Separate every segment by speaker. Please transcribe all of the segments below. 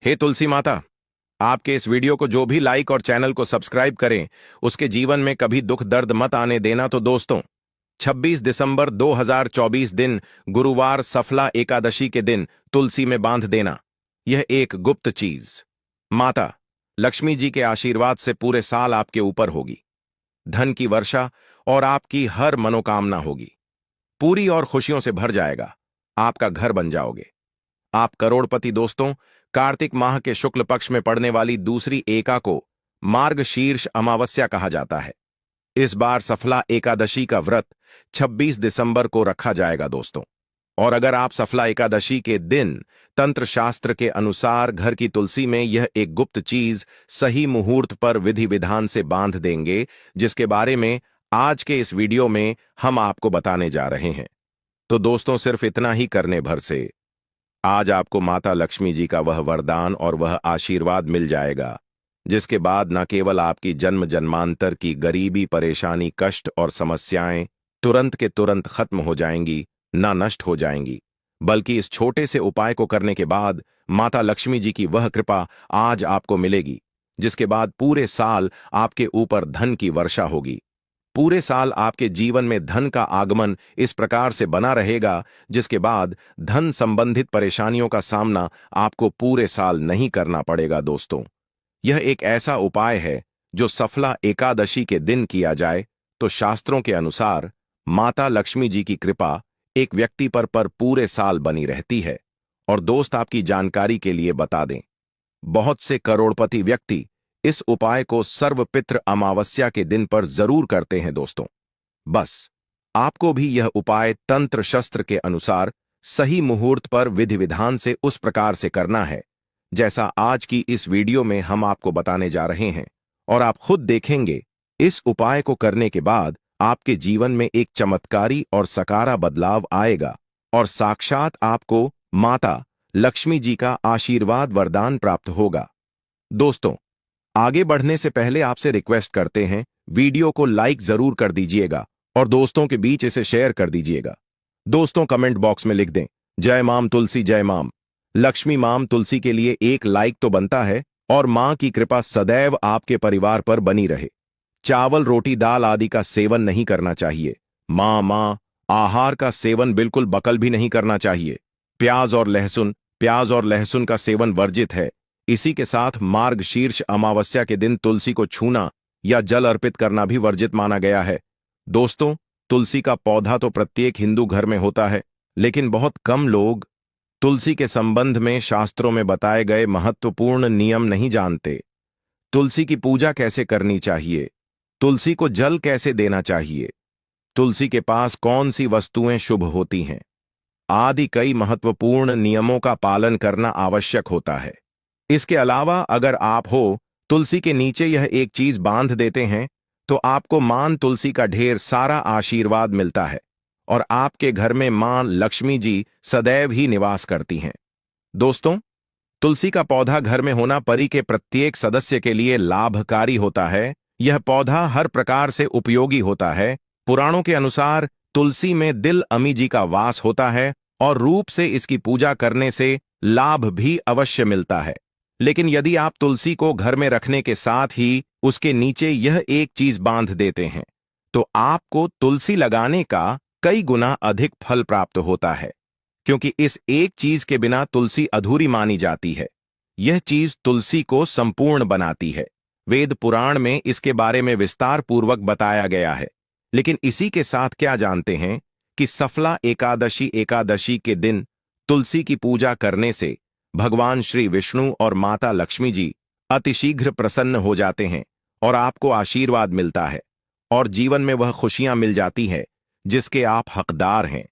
Speaker 1: हे तुलसी माता, आपके इस वीडियो को जो भी लाइक और चैनल को सब्सक्राइब करें, उसके जीवन में कभी दुख दर्द मत आने देना। तो दोस्तों, 26 दिसंबर 2024 दिन गुरुवार सफला एकादशी के दिन तुलसी में बांध देना। यह एक गुप्त चीज माता लक्ष्मी जी के आशीर्वाद से पूरे साल आपके ऊपर होगी। धन की वर्षा और आपकी हर मनोकामना होगी पूरी और खुशियों से भर जाएगा। आपका घर बन जाओगे, आप करोड़पति। दोस्तों, कार्तिक माह के शुक्ल पक्ष में पड़ने वाली दूसरी एका को मार्गशीर्ष अमावस्या कहा जाता है। इस बार सफला एकादशी का व्रत 26 दिसंबर को रखा जाएगा दोस्तों। और अगर आप सफला एकादशी के दिन तंत्र शास्त्र के अनुसार घर की तुलसी में यह एक गुप्त चीज सही मुहूर्त पर विधि विधान से बांध देंगे, जिसके बारे में आज के इस वीडियो में हम आपको बताने जा रहे हैं। तो दोस्तों, सिर्फ इतना ही करने भर से आज आपको माता लक्ष्मी जी का वह वरदान और वह आशीर्वाद मिल जाएगा, जिसके बाद न केवल आपकी जन्म जन्मांतर की गरीबी, परेशानी, कष्ट और समस्याएं तुरंत के तुरंत खत्म हो जाएंगी, ना नष्ट हो जाएंगी, बल्कि इस छोटे से उपाय को करने के बाद माता लक्ष्मी जी की वह कृपा आज आपको मिलेगी, जिसके बाद पूरे साल आपके ऊपर धन की वर्षा होगी। पूरे साल आपके जीवन में धन का आगमन इस प्रकार से बना रहेगा, जिसके बाद धन संबंधित परेशानियों का सामना आपको पूरे साल नहीं करना पड़ेगा। दोस्तों, यह एक ऐसा उपाय है जो सफला एकादशी के दिन किया जाए तो शास्त्रों के अनुसार माता लक्ष्मी जी की कृपा एक व्यक्ति पर पूरे साल बनी रहती है। और दोस्त, आपकी जानकारी के लिए बता दें, बहुत से करोड़पति व्यक्ति इस उपाय को सर्वपित्र अमावस्या के दिन पर जरूर करते हैं। दोस्तों, बस आपको भी यह उपाय तंत्र शस्त्र के अनुसार सही मुहूर्त पर विधि विधान से उस प्रकार से करना है जैसा आज की इस वीडियो में हम आपको बताने जा रहे हैं। और आप खुद देखेंगे, इस उपाय को करने के बाद आपके जीवन में एक चमत्कारी और सकारा बदलाव आएगा और साक्षात आपको माता लक्ष्मी जी का आशीर्वाद वरदान प्राप्त होगा। दोस्तों, आगे बढ़ने से पहले आपसे रिक्वेस्ट करते हैं, वीडियो को लाइक जरूर कर दीजिएगा और दोस्तों के बीच इसे शेयर कर दीजिएगा। दोस्तों, कमेंट बॉक्स में लिख दें, जय माम तुलसी, जय माम लक्ष्मी। माम तुलसी के लिए एक लाइक तो बनता है और मां की कृपा सदैव आपके परिवार पर बनी रहे। चावल, रोटी, दाल आदि का सेवन नहीं करना चाहिए। मां आहार का सेवन बिल्कुल बकल भी नहीं करना चाहिए। प्याज और लहसुन का सेवन वर्जित है। इसी के साथ मार्गशीर्ष अमावस्या के दिन तुलसी को छूना या जल अर्पित करना भी वर्जित माना गया है। दोस्तों, तुलसी का पौधा तो प्रत्येक हिंदू घर में होता है, लेकिन बहुत कम लोग तुलसी के संबंध में शास्त्रों में बताए गए महत्वपूर्ण नियम नहीं जानते। तुलसी की पूजा कैसे करनी चाहिए, तुलसी को जल कैसे देना चाहिए, तुलसी के पास कौन सी वस्तुएं शुभ होती हैं आदि कई महत्वपूर्ण नियमों का पालन करना आवश्यक होता है। इसके अलावा अगर आप तुलसी के नीचे यह एक चीज बांध देते हैं तो आपको मां तुलसी का ढेर सारा आशीर्वाद मिलता है और आपके घर में मां लक्ष्मी जी सदैव ही निवास करती हैं। दोस्तों, तुलसी का पौधा घर में होना परि के प्रत्येक सदस्य के लिए लाभकारी होता है। यह पौधा हर प्रकार से उपयोगी होता है। पुराणों के अनुसार तुलसी में दिल अमी जी का वास होता है और रूप से इसकी पूजा करने से लाभ भी अवश्य मिलता है। लेकिन यदि आप तुलसी को घर में रखने के साथ ही उसके नीचे यह एक चीज बांध देते हैं तो आपको तुलसी लगाने का कई गुना अधिक फल प्राप्त होता है, क्योंकि इस एक चीज के बिना तुलसी अधूरी मानी जाती है। यह चीज तुलसी को संपूर्ण बनाती है। वेद पुराण में इसके बारे में विस्तार पूर्वक बताया गया है। लेकिन इसी के साथ क्या जानते हैं कि सफला एकादशी के दिन तुलसी की पूजा करने से भगवान श्री विष्णु और माता लक्ष्मी जी अतिशीघ्र प्रसन्न हो जाते हैं और आपको आशीर्वाद मिलता है और जीवन में वह खुशियां मिल जाती हैं जिसके आप हकदार हैं।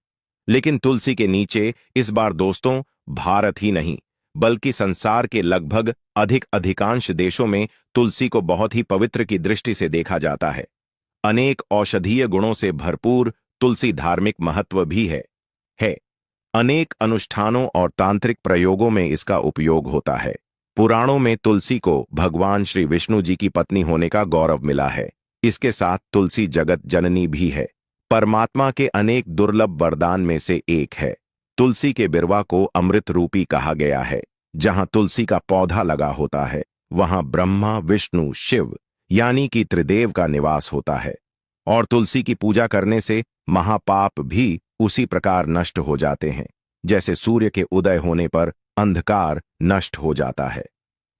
Speaker 1: लेकिन तुलसी के नीचे इस बार दोस्तों, भारत ही नहीं बल्कि संसार के लगभग अधिकांश देशों में तुलसी को बहुत ही पवित्र की दृष्टि से देखा जाता है। अनेक औषधीय गुणों से भरपूर तुलसी धार्मिक महत्व भी है। अनेक अनुष्ठानों और तांत्रिक प्रयोगों में इसका उपयोग होता है। पुराणों में तुलसी को भगवान श्री विष्णु जी की पत्नी होने का गौरव मिला है। इसके साथ तुलसी जगत जननी भी है, परमात्मा के अनेक दुर्लभ वरदान में से एक है। तुलसी के बिरवा को अमृत रूपी कहा गया है, जहां तुलसी का पौधा लगा होता है वहां ब्रह्मा विष्णु शिव यानी कि त्रिदेव का निवास होता है। और तुलसी की पूजा करने से महापाप भी उसी प्रकार नष्ट हो जाते हैं, जैसे सूर्य के उदय होने पर अंधकार नष्ट हो जाता है।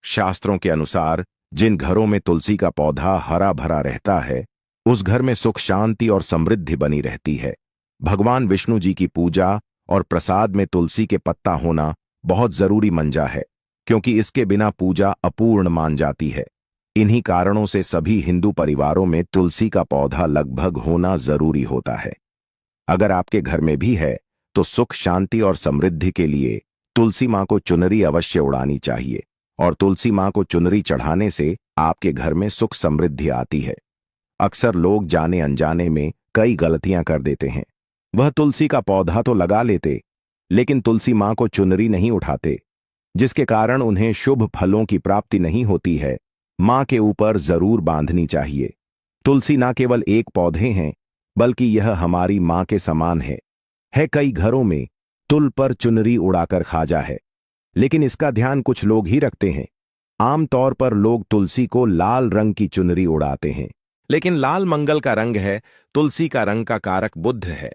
Speaker 1: शास्त्रों के अनुसार जिन घरों में तुलसी का पौधा हरा भरा रहता है उस घर में सुख शांति और समृद्धि बनी रहती है। भगवान विष्णु जी की पूजा और प्रसाद में तुलसी के पत्ता होना बहुत जरूरी मंजा है, क्योंकि इसके बिना पूजा अपूर्ण मान जाती है। इन्हीं कारणों से सभी हिंदू परिवारों में तुलसी का पौधा लगभग होना जरूरी होता है। अगर आपके घर में भी है तो सुख शांति और समृद्धि के लिए तुलसी मां को चुनरी अवश्य उड़ानी चाहिए, और तुलसी मां को चुनरी चढ़ाने से आपके घर में सुख समृद्धि आती है। अक्सर लोग जाने अनजाने में कई गलतियां कर देते हैं। वह तुलसी का पौधा तो लगा लेते लेकिन तुलसी मां को चुनरी नहीं उठाते, जिसके कारण उन्हें शुभ फलों की प्राप्ति नहीं होती है। मां के ऊपर जरूर बांधनी चाहिए। तुलसी न केवल एक पौधे हैं बल्कि यह हमारी मां के समान है। कई घरों में तुल पर चुनरी उड़ाकर खाजा है, लेकिन इसका ध्यान कुछ लोग ही रखते हैं। आमतौर पर लोग तुलसी को लाल रंग की चुनरी उड़ाते हैं, लेकिन लाल मंगल का रंग है। तुलसी का रंग का कारक बुध है।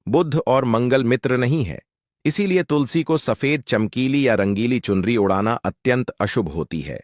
Speaker 1: बुध और मंगल मित्र नहीं है, इसीलिए तुलसी को सफेद चमकीली या रंगीली चुनरी उड़ाना अत्यंत अशुभ होती है।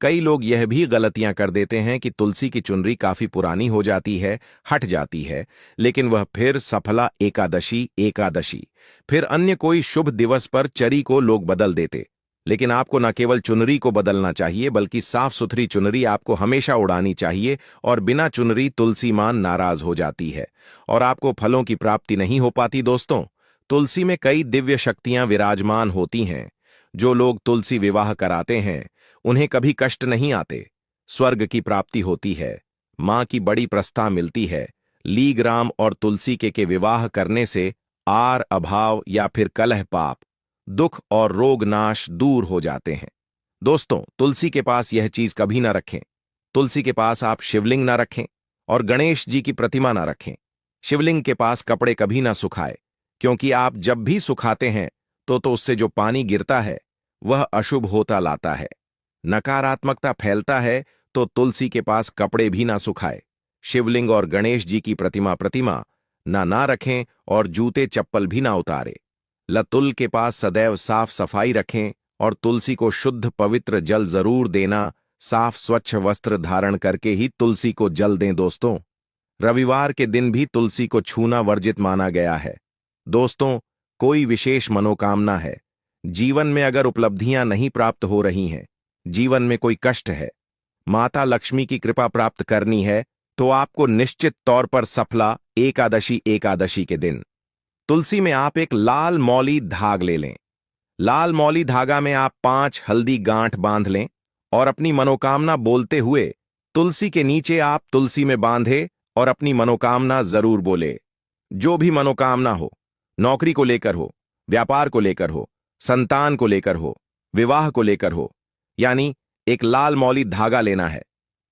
Speaker 1: कई लोग यह भी गलतियां कर देते हैं कि तुलसी की चुनरी काफी पुरानी हो जाती है, हट जाती है, लेकिन वह फिर सफला एकादशी फिर अन्य कोई शुभ दिवस पर चरी को लोग बदल देते। लेकिन आपको न केवल चुनरी को बदलना चाहिए बल्कि साफ सुथरी चुनरी आपको हमेशा उड़ानी चाहिए, और बिना चुनरी तुलसी मां नाराज हो जाती है और आपको फलों की प्राप्ति नहीं हो पाती। दोस्तों, तुलसी में कई दिव्य शक्तियां विराजमान होती हैं। जो लोग तुलसी विवाह कराते हैं उन्हें कभी कष्ट नहीं आते, स्वर्ग की प्राप्ति होती है, मां की बड़ी प्रस्था मिलती है। लीग्राम और तुलसी के विवाह करने से आर अभाव या फिर कलह पाप दुख और रोग नाश दूर हो जाते हैं। दोस्तों, तुलसी के पास यह चीज कभी ना रखें। तुलसी के पास आप शिवलिंग ना रखें और गणेश जी की प्रतिमा ना रखें। शिवलिंग के पास कपड़े कभी ना सुखाए, क्योंकि आप जब भी सुखाते हैं तो उससे जो पानी गिरता है वह अशुभ होता लाता है, नकारात्मकता फैलता है। तो तुलसी के पास कपड़े भी ना सुखाए, शिवलिंग और गणेश जी की प्रतिमा ना रखें और जूते चप्पल भी ना उतारे। लतुल के पास सदैव साफ सफाई रखें और तुलसी को शुद्ध पवित्र जल जरूर देना। साफ स्वच्छ वस्त्र धारण करके ही तुलसी को जल दें। दोस्तों, रविवार के दिन भी तुलसी को छूना वर्जित माना गया है। दोस्तों, कोई विशेष मनोकामना है, जीवन में अगर उपलब्धियां नहीं प्राप्त हो रही हैं, जीवन में कोई कष्ट है, माता लक्ष्मी की कृपा प्राप्त करनी है, तो आपको निश्चित तौर पर सफला एकादशी के दिन तुलसी में आप एक लाल मौली धाग ले लें। लाल मौली धागा में आप 5 हल्दी गांठ बांध लें और अपनी मनोकामना बोलते हुए तुलसी के नीचे आप तुलसी में बांधे और अपनी मनोकामना जरूर बोले। जो भी मनोकामना हो, नौकरी को लेकर हो, व्यापार को लेकर हो, संतान को लेकर हो, विवाह को लेकर हो, यानी एक लाल मौली धागा लेना है।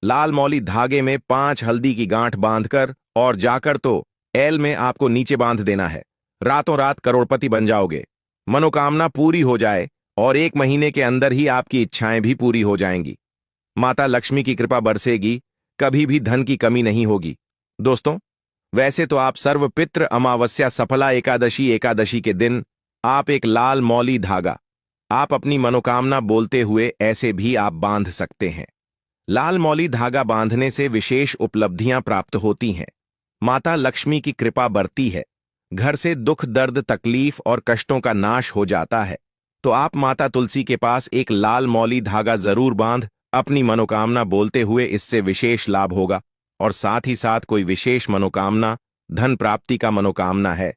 Speaker 1: लाल मौली धागे में 5 हल्दी की गांठ बांधकर और जाकर तो एल में आपको नीचे बांध देना है। रातों रात करोड़पति बन जाओगे, मनोकामना पूरी हो जाए और 1 महीने के अंदर ही आपकी इच्छाएं भी पूरी हो जाएंगी। माता लक्ष्मी की कृपा बरसेगी, कभी भी धन की कमी नहीं होगी। दोस्तों, वैसे तो आप सर्वपित्र अमावस्या सफला एकादशी के दिन आप एक लाल मौली धागा आप अपनी मनोकामना बोलते हुए ऐसे भी आप बांध सकते हैं। लाल मौली धागा बांधने से विशेष उपलब्धियां प्राप्त होती हैं, माता लक्ष्मी की कृपा बढ़ती है, घर से दुख दर्द तकलीफ और कष्टों का नाश हो जाता है। तो आप माता तुलसी के पास एक लाल मौली धागा जरूर बांध अपनी मनोकामना बोलते हुए, इससे विशेष लाभ होगा। और साथ ही साथ कोई विशेष मनोकामना, धन प्राप्ति का मनोकामना है,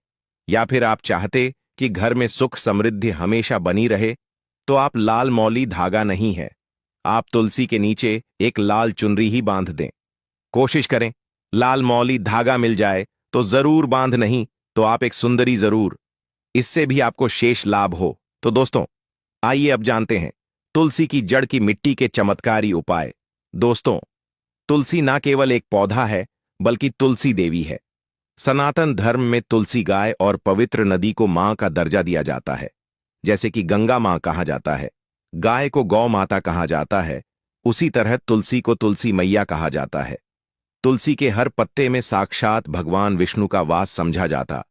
Speaker 1: या फिर आप चाहते कि घर में सुख समृद्धि हमेशा बनी रहे, तो आप लाल मौली धागा नहीं है, आप तुलसी के नीचे एक लाल चुनरी ही बांध दें। कोशिश करें लाल मौली धागा मिल जाए तो जरूर बांध, नहीं तो आप एक सुंदरी जरूर, इससे भी आपको शेष लाभ हो। तो दोस्तों, आइए अब जानते हैं तुलसी की जड़ की मिट्टी के चमत्कारी उपाय। दोस्तों, तुलसी ना केवल एक पौधा है बल्कि तुलसी देवी है। सनातन धर्म में तुलसी गाय और पवित्र नदी को मां का दर्जा दिया जाता है, जैसे कि गंगा मां कहा जाता है। गाय को गौ माता कहा जाता है, उसी तरह तुलसी को तुलसी मैया कहा जाता है। तुलसी के हर पत्ते में साक्षात भगवान विष्णु का वास समझा जाता।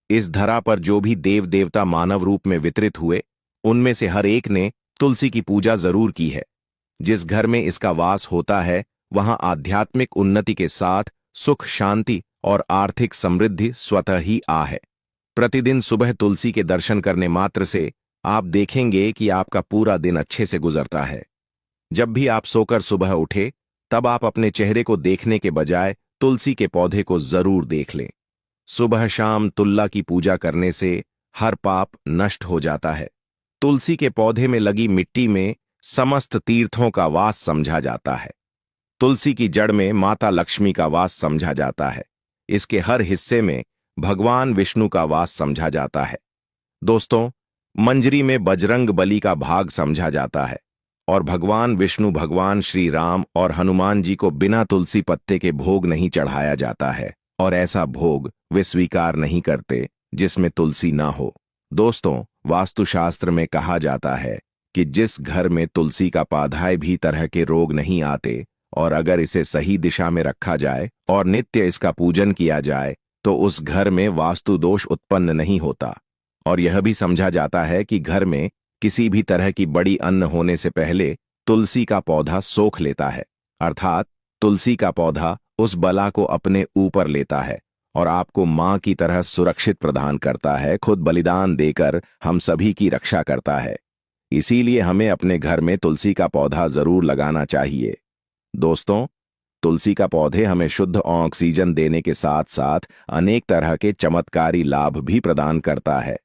Speaker 1: इस धरा पर जो भी देव देवता मानव रूप में वितरित हुए, उनमें से हर एक ने तुलसी की पूजा जरूर की है। जिस घर में इसका वास होता है, वहां आध्यात्मिक उन्नति के साथ सुख, शांति और आर्थिक समृद्धि स्वतः ही आ है। प्रतिदिन सुबह तुलसी के दर्शन करने मात्र से आप देखेंगे कि आपका पूरा दिन अच्छे से गुजरता है। जब भी आप सोकर सुबह उठे, तब आप अपने चेहरे को देखने के बजाय तुलसी के पौधे को जरूर देख लें। सुबह शाम तुल्ला की पूजा करने से हर पाप नष्ट हो जाता है। तुलसी के पौधे में लगी मिट्टी में समस्त तीर्थों का वास समझा जाता है। तुलसी की जड़ में माता लक्ष्मी का वास समझा जाता है। इसके हर हिस्से में भगवान विष्णु का वास समझा जाता है। दोस्तों, मंजरी में बजरंग बली का भाग समझा जाता है और भगवान विष्णु, भगवान श्री राम और हनुमान जी को बिना तुलसी पत्ते के भोग नहीं चढ़ाया जाता है और ऐसा भोग वे स्वीकार नहीं करते जिसमें तुलसी ना हो। दोस्तों, वास्तुशास्त्र में कहा जाता है कि जिस घर में तुलसी का पौधा भी तरह के रोग नहीं आते और अगर इसे सही दिशा में रखा जाए और नित्य इसका पूजन किया जाए तो उस घर में वास्तु दोष उत्पन्न नहीं होता। और यह भी समझा जाता है कि घर में किसी भी तरह की बड़ी अन्न होने से पहले तुलसी का पौधा सोख लेता है, अर्थात तुलसी का पौधा उस बला को अपने ऊपर लेता है और आपको मां की तरह सुरक्षित प्रदान करता है, खुद बलिदान देकर हम सभी की रक्षा करता है। इसीलिए हमें अपने घर में तुलसी का पौधा जरूर लगाना चाहिए। दोस्तों, तुलसी का पौधे हमें शुद्ध ऑक्सीजन देने के साथ साथ अनेक तरह के चमत्कारी लाभ भी प्रदान करता है,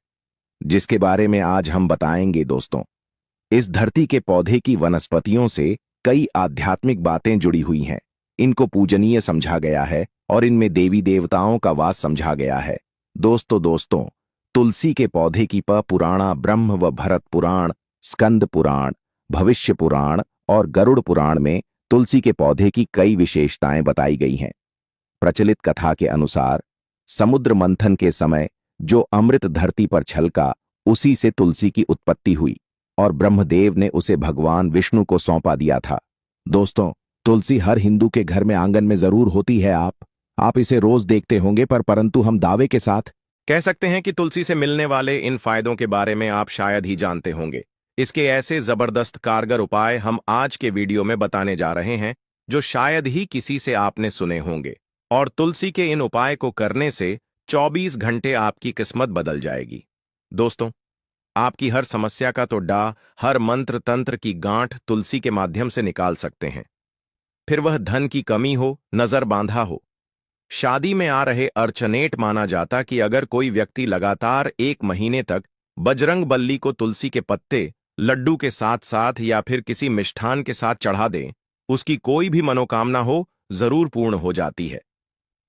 Speaker 1: जिसके बारे में आज हम बताएंगे। दोस्तों, इस धरती के पौधे की वनस्पतियों से कई आध्यात्मिक बातें जुड़ी हुई हैं। इनको पूजनीय समझा गया है और इनमें देवी देवताओं का वास समझा गया है। दोस्तों, तुलसी के पौधे की पुराणा, ब्रह्म व भरत पुराण, स्कंद पुराण, भविष्य पुराण और गरुड़ पुराण में तुलसी के पौधे की कई विशेषताएं बताई गई हैं। प्रचलित कथा के अनुसार समुद्र मंथन के समय जो अमृत धरती पर छलका, उसी से तुलसी की उत्पत्ति हुई और ब्रह्मदेव ने उसे भगवान विष्णु को सौंपा दिया था। दोस्तों, तुलसी हर हिंदू के घर में आंगन में जरूर होती है। आप इसे रोज देखते होंगे, परंतु हम दावे के साथ
Speaker 2: कह सकते हैं कि तुलसी से मिलने वाले इन फायदों के बारे में आप शायद ही जानते होंगे। इसके ऐसे जबरदस्त कारगर उपाय हम आज के वीडियो में बताने जा रहे हैं जो शायद ही किसी से आपने सुने होंगे। और तुलसी के इन उपाय को करने से 24 घंटे आपकी किस्मत बदल जाएगी। दोस्तों, आपकी हर समस्या का तो हर मंत्र तंत्र की गांठ तुलसी के माध्यम से निकाल सकते हैं। फिर वह धन की कमी हो, नजर बांधा हो, शादी में आ रहे अर्चनेट, माना जाता कि अगर कोई व्यक्ति लगातार 1 महीने तक बजरंग बल्ली को तुलसी के पत्ते लड्डू के साथ साथ या फिर किसी मिष्ठान के साथ चढ़ा दे, उसकी कोई भी मनोकामना हो जरूर पूर्ण हो जाती है।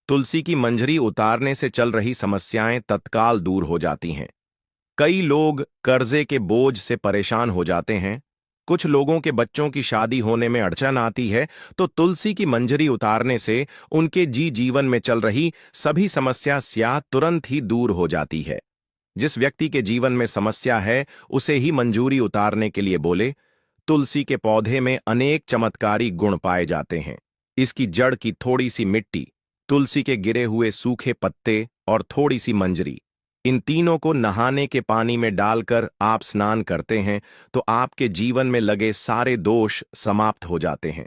Speaker 2: तुलसी की मंजरी उतारने से चल रही समस्याएं तत्काल दूर हो जाती हैं। कई लोग कर्जे के बोझ से परेशान हो जाते हैं, कुछ लोगों के बच्चों की शादी होने में अड़चन आती है, तो तुलसी की मंजरी उतारने से उनके जीवन में चल रही सभी समस्या तुरंत ही दूर हो जाती है। जिस व्यक्ति के जीवन में समस्या है, उसे ही मंजूरी उतारने के लिए बोले। तुलसी के पौधे में अनेक चमत्कारी गुण पाए जाते हैं। इसकी जड़ की थोड़ी सी मिट्टी, तुलसी के गिरे हुए सूखे पत्ते और थोड़ी सी मंजरी, इन तीनों को नहाने के पानी में डालकर आप स्नान करते हैं तो आपके जीवन में लगे सारे दोष समाप्त हो जाते हैं।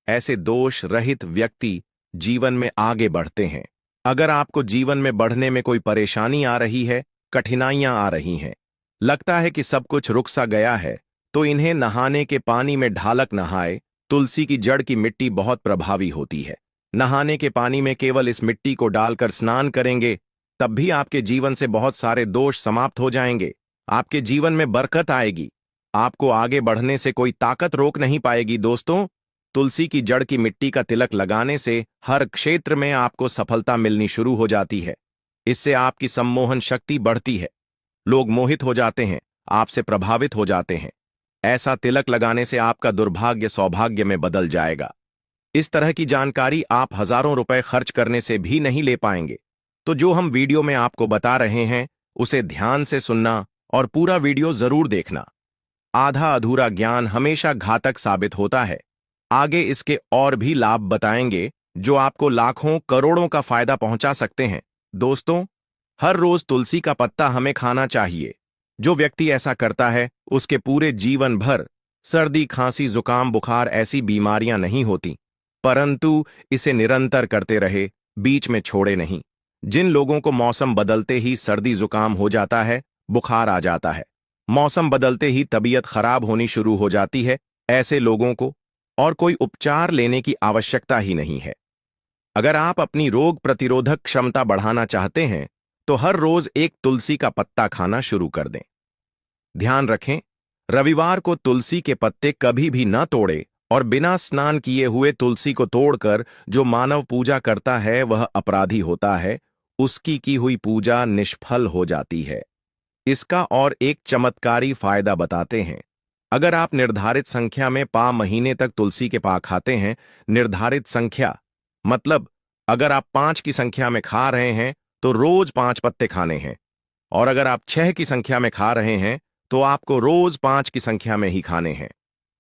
Speaker 2: ऐसे दोष रहित व्यक्ति जीवन में आगे बढ़ते हैं। अगर आपको जीवन में बढ़ने में कोई परेशानी आ रही है, कठिनाइयां आ रही हैं, लगता है कि सब कुछ रुक सा गया है, तो इन्हें नहाने के पानी में ढालक नहाए। तुलसी की जड़ की मिट्टी बहुत प्रभावी होती है। नहाने के पानी में केवल इस मिट्टी को डालकर स्नान करेंगे, तब भी आपके जीवन से बहुत सारे दोष समाप्त हो जाएंगे। आपके जीवन में बरकत आएगी। आपको आगे बढ़ने से कोई ताकत रोक नहीं पाएगी। दोस्तों, तुलसी की जड़ की मिट्टी का तिलक लगाने से हर क्षेत्र में आपको सफलता मिलनी शुरू हो जाती है। इससे आपकी सम्मोहन शक्ति बढ़ती है। लोग मोहित हो जाते हैं, आपसे प्रभावित हो जाते हैं। ऐसा तिलक लगाने से आपका दुर्भाग्य सौभाग्य में बदल जाएगा। इस तरह की जानकारी आप हजारों रुपए खर्च करने से भी नहीं ले पाएंगे। तो जो हम वीडियो में आपको बता रहे हैं, उसे ध्यान से सुनना और पूरा वीडियो जरूर देखना। आधा अधूरा ज्ञान हमेशा घातक साबित होता है। आगे इसके और भी लाभ बताएंगे जो आपको लाखों करोड़ों का फायदा पहुंचा सकते हैं। दोस्तों, हर रोज तुलसी का पत्ता हमें खाना चाहिए। जो व्यक्ति ऐसा करता है उसके पूरे जीवन भर सर्दी, खांसी, जुकाम, बुखार ऐसी बीमारियां नहीं होती, परंतु इसे निरंतर करते रहे, बीच में छोड़े नहीं। जिन लोगों को मौसम बदलते ही सर्दी जुकाम हो जाता है, बुखार आ जाता है, मौसम बदलते ही तबीयत खराब होनी शुरू हो जाती है, ऐसे लोगों को और कोई उपचार लेने की आवश्यकता ही नहीं है। अगर आप अपनी रोग प्रतिरोधक क्षमता बढ़ाना चाहते हैं तो हर रोज एक तुलसी का पत्ता खाना शुरू कर दें। ध्यान रखें, रविवार को तुलसी के पत्ते कभी भी न तोड़े और बिना स्नान किए हुए तुलसी को तोड़कर जो मानव पूजा करता है वह अपराधी होता है, उसकी की हुई पूजा निष्फल हो जाती है। इसका और एक चमत्कारी फायदा बताते हैं। अगर आप निर्धारित संख्या में महीने तक तुलसी के पा खाते हैं, निर्धारित संख्या मतलब अगर आप 5 की संख्या में खा रहे हैं तो रोज 5 पत्ते खाने हैं, और अगर आप 6 की संख्या में खा रहे हैं तो आपको रोज 5 की संख्या में ही खाने हैं।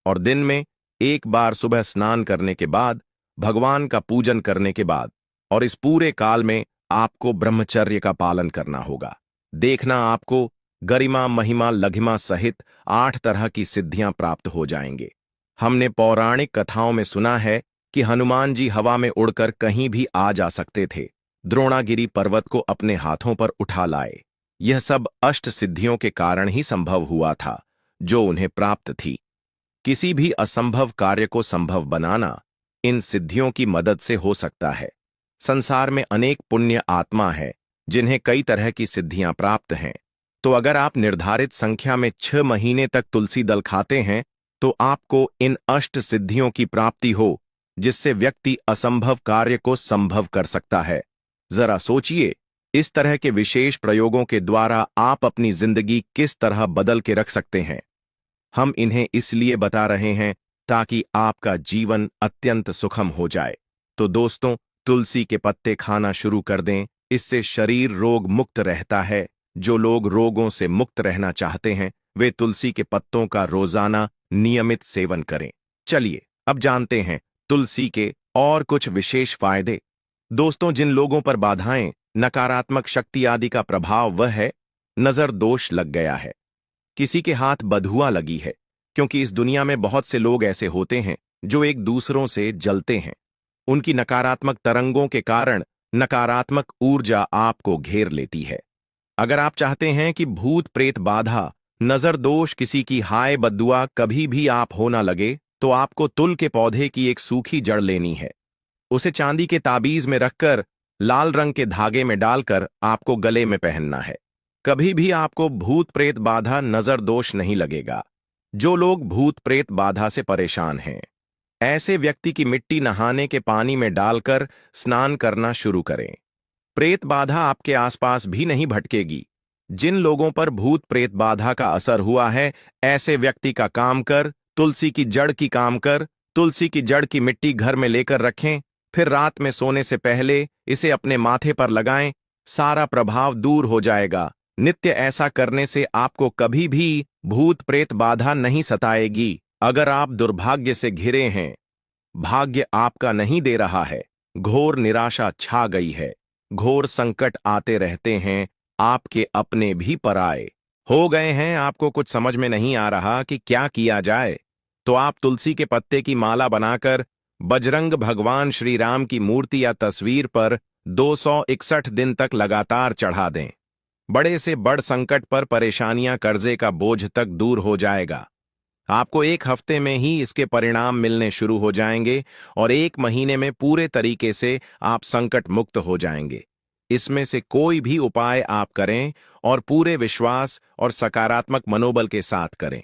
Speaker 2: और दिन में एक बार सुबह स्नान करने के बाद, भगवान का पूजन करने के बाद, और इस पूरे काल में आपको ब्रह्मचर्य का पालन करना होगा। देखना आपको गरिमा, महिमा, लघिमा सहित 8 तरह की सिद्धियां प्राप्त हो जाएंगे। हमने पौराणिक कथाओं में सुना है कि हनुमान जी हवा में उड़कर कहीं भी आ जा सकते थे, द्रोणागिरी पर्वत को अपने हाथों पर उठा लाए। यह सब अष्ट सिद्धियों के कारण ही संभव हुआ था जो उन्हें प्राप्त थी। किसी भी असंभव कार्य को संभव बनाना इन सिद्धियों की मदद से हो सकता है। संसार में अनेक पुण्य आत्मा है जिन्हें कई तरह की सिद्धियां प्राप्त हैं। तो अगर आप निर्धारित संख्या में 6 महीने तक तुलसी दल खाते हैं तो आपको इन अष्ट सिद्धियों की प्राप्ति हो, जिससे व्यक्ति असंभव कार्य को संभव कर सकता है। जरा सोचिए, इस तरह के विशेष प्रयोगों के द्वारा आप अपनी जिंदगी किस तरह बदल के रख सकते हैं। हम इन्हें इसलिए बता रहे हैं ताकि आपका जीवन अत्यंत सुखम हो जाए। तो दोस्तों, तुलसी के पत्ते खाना शुरू कर दें, इससे शरीर रोग मुक्त रहता है। जो लोग रोगों से मुक्त रहना चाहते हैं वे तुलसी के पत्तों का रोजाना नियमित सेवन करें। चलिए अब जानते हैं तुलसी के और कुछ विशेष फायदे। दोस्तों, जिन लोगों पर बाधाएं, नकारात्मक शक्ति आदि का प्रभाव वह है, नजर दोष लग गया है, किसी के हाथ बधुआ लगी है, क्योंकि इस दुनिया में बहुत से लोग ऐसे होते हैं जो एक दूसरों से जलते हैं। उनकी नकारात्मक तरंगों के कारण नकारात्मक ऊर्जा आपको घेर लेती है। अगर आप चाहते हैं कि भूत प्रेत बाधा, नजर दोष, किसी की हाय बद्दुआ कभी भी आप हो ना लगे, तो आपको तुल के पौधे की एक सूखी जड़ लेनी है। उसे चांदी के ताबीज में रखकर लाल रंग के धागे में डालकर आपको गले में पहनना है। कभी भी आपको भूत प्रेत बाधा, नजर दोष नहीं लगेगा। जो लोग भूत प्रेत बाधा से परेशान हैं, ऐसे व्यक्ति की मिट्टी नहाने के पानी में डालकर स्नान करना शुरू करें। प्रेत बाधा आपके आसपास भी नहीं भटकेगी। जिन लोगों पर भूत प्रेत बाधा का असर हुआ है, ऐसे व्यक्ति का काम कर, तुलसी की जड़ की काम कर, तुलसी की जड़ की मिट्टी घर में लेकर रखें, फिर रात में सोने से पहले इसे अपने माथे पर लगाएं, सारा प्रभाव दूर हो जाएगा। नित्य ऐसा करने से आपको कभी भी भूत प्रेत बाधा नहीं सताएगी। अगर आप दुर्भाग्य से घिरे हैं, भाग्य आपका नहीं दे रहा है, घोर निराशा छा गई है, घोर संकट आते रहते हैं, आपके अपने भी पराए हो गए हैं, आपको कुछ समझ में नहीं आ रहा कि क्या किया जाए, तो आप तुलसी के पत्ते की माला बनाकर बजरंग भगवान श्री राम की मूर्ति या तस्वीर पर 261 दिन तक लगातार चढ़ा दें। बड़े से बड़ संकट पर परेशानियां, कर्जे का बोझ तक दूर हो जाएगा। आपको 1 हफ्ते में ही इसके परिणाम मिलने शुरू हो जाएंगे और 1 महीने में पूरे तरीके से आप संकट मुक्त हो जाएंगे। इसमें से कोई भी उपाय आप करें और पूरे विश्वास और सकारात्मक मनोबल के साथ करें।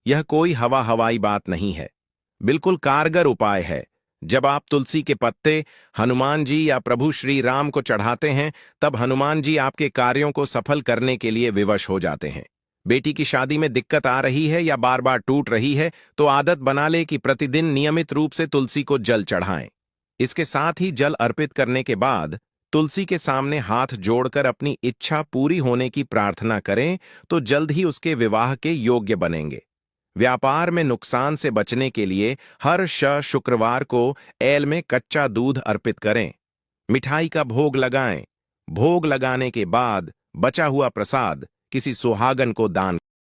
Speaker 2: यह कोई हवाई बात नहीं है, बिल्कुल कारगर उपाय है। जब आप तुलसी के पत्ते हनुमान जी या प्रभु श्री राम को चढ़ाते हैं, तब हनुमान जी आपके कार्यों को सफल करने के लिए विवश हो जाते हैं। बेटी की शादी में दिक्कत आ रही है या बार बार टूट रही है, तो आदत बना ले कि प्रतिदिन नियमित रूप से तुलसी को जल चढ़ाएं। इसके साथ ही जल अर्पित करने के बाद तुलसी के सामने हाथ जोड़कर अपनी इच्छा पूरी होने की प्रार्थना करें, तो जल्द ही उसके विवाह के योग्य बनेंगे।
Speaker 1: व्यापार में नुकसान से बचने के लिए हर शुक्रवार को एल में कच्चा दूध अर्पित करें। मिठाई का भोग लगाएं। भोग लगाने के बाद बचा हुआ प्रसाद किसी सुहागन को दान